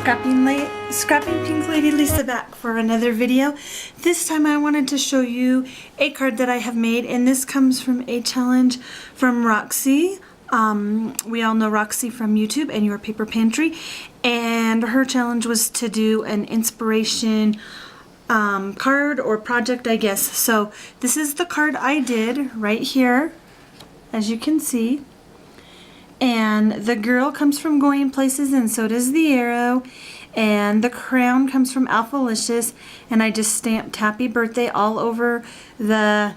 Scrapping Pink Lady Lisa back for another video. This time I wanted to show you a card that I have made, and this comes from a challenge from Roxy. We all know Roxy from YouTube and Your Paper Pantry, and her challenge was to do an inspiration card or project, I guess. So this is the card I did right here, as you can see. And the girl comes from Going Places, and so does the arrow. And the crown comes from Alphalicious, and I just stamped Happy Birthday all over the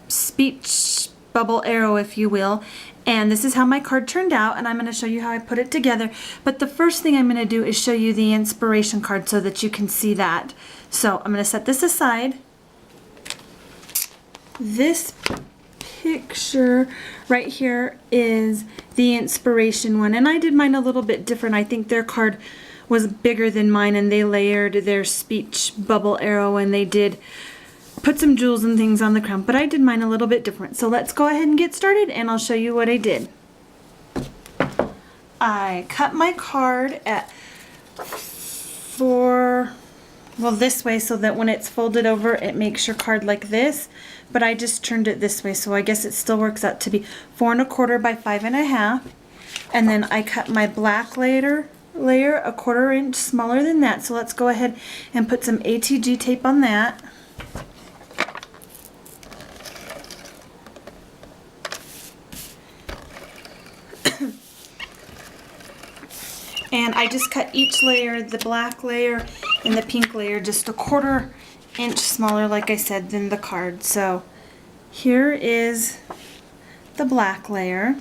speech bubble arrow, if you will. And this is how my card turned out, and I'm going to show you how I put it together. But the first thing I'm going to do is show you the inspiration card so that you can see that. So I'm going to set this aside. This picture right here is the inspiration one, and I did mine a little bit different. I think their card was bigger than mine, and they layered their speech bubble arrow, and they did put some jewels and things on the crown, but I did mine a little bit different. So let's go ahead and get started, and I'll show you what I did. I cut my card at this way, so that when it's folded over it makes your card like this, but I just turned it this way, so I guess it still works out to be 4 1/4 by 5 1/2. And then I cut my black layer 1/4 inch smaller than that. So let's go ahead and put some ATG tape on that. And I just cut each layer, the black layer and the pink layer, just 1/4 inch smaller, like I said, than the card. So here is the black layer.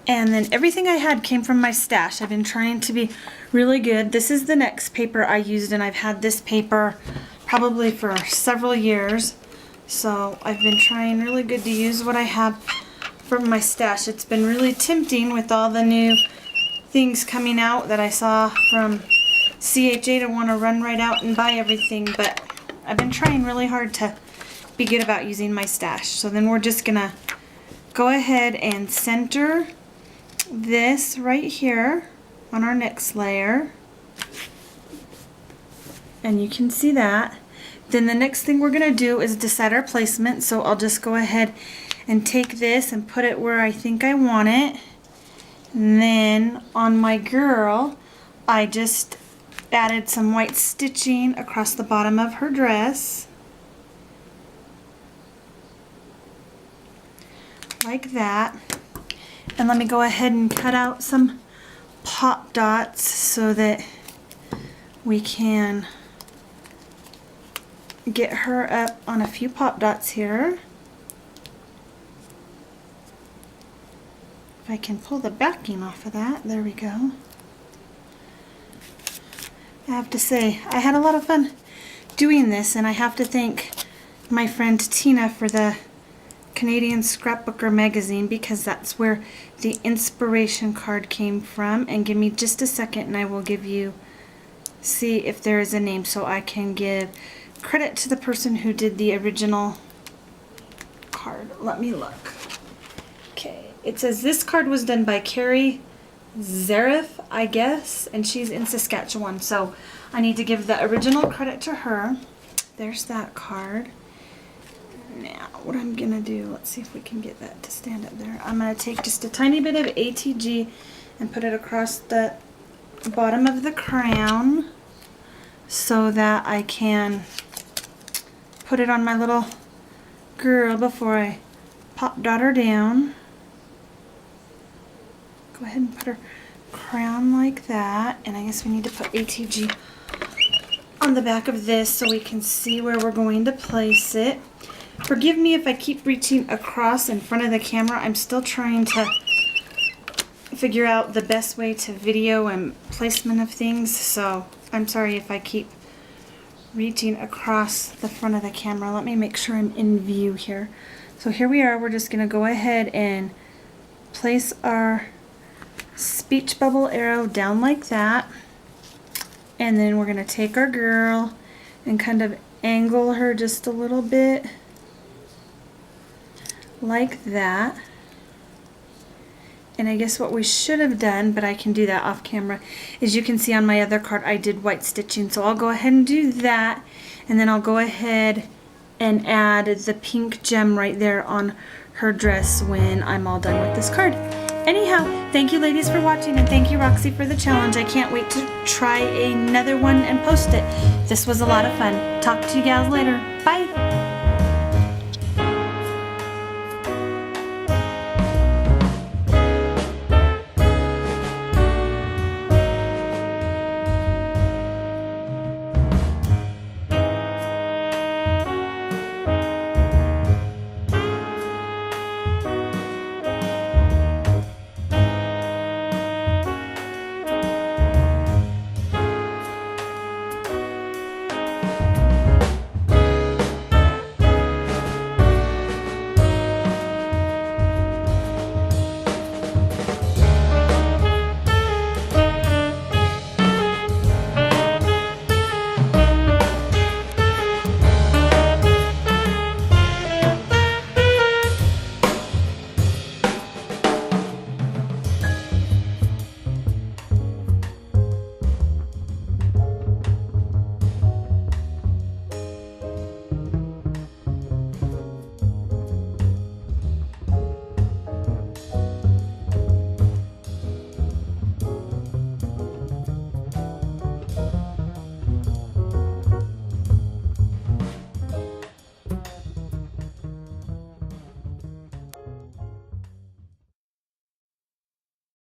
And then everything I had came from my stash. I've been trying to be really good. This is the next paper I used, and I've had this paper probably for several years. So I've been trying really good to use what I have from my stash. It's been really tempting with all the new things coming out that I saw from CHA to want to run right out and buy everything, but I've been trying really hard to be good about using my stash. So then we're just gonna go ahead and center this right here on our next layer, and you can see that. Then the next thing we're gonna do is decide our placement, so I'll just go ahead and take this and put it where I think I want it. And then on my girl, I just added some white stitching across the bottom of her dress, like that. And let me go ahead and cut out some pop dots so that we can get her up on a few pop dots here. If I can pull the backing off of that, there we go. I have to say, I had a lot of fun doing this, and I have to thank my friend Tina for the Canadian Scrapbooker magazine, because that's where the inspiration card came from. And give me just a second and I will see if there is a name, so I can give credit to the person who did the original card. Let me look. Okay, it says this card was done by Carrie Zarif, I guess, and she's in Saskatchewan, so I need to give the original credit to her. There's that card. Now what I'm gonna do, let's see if we can get that to stand up there. I'm gonna take just a tiny bit of ATG and put it across the bottom of the crown so that I can put it on my little girl before I pop dot her down. Go ahead and put her crown like that, and I guess we need to put ATG on the back of this so we can see where we're going to place it. Forgive me if I keep reaching across in front of the camera. I'm still trying to figure out the best way to video and placement of things, so I'm sorry if I keep reaching across the front of the camera. Let me make sure I'm in view here. So here we are. We're just going to go ahead and place our speech bubble arrow down like that, and then we're going to take our girl and kind of angle her just a little bit like that. And I guess what we should have done, but I can do that off camera, is you can see on my other card I did white stitching. So I'll go ahead and do that. And then I'll go ahead and add the pink gem right there on her dress when I'm all done with this card. Anyhow, thank you ladies for watching, and thank you Roxy for the challenge. I can't wait to try another one and post it. This was a lot of fun. Talk to you gals later. Bye!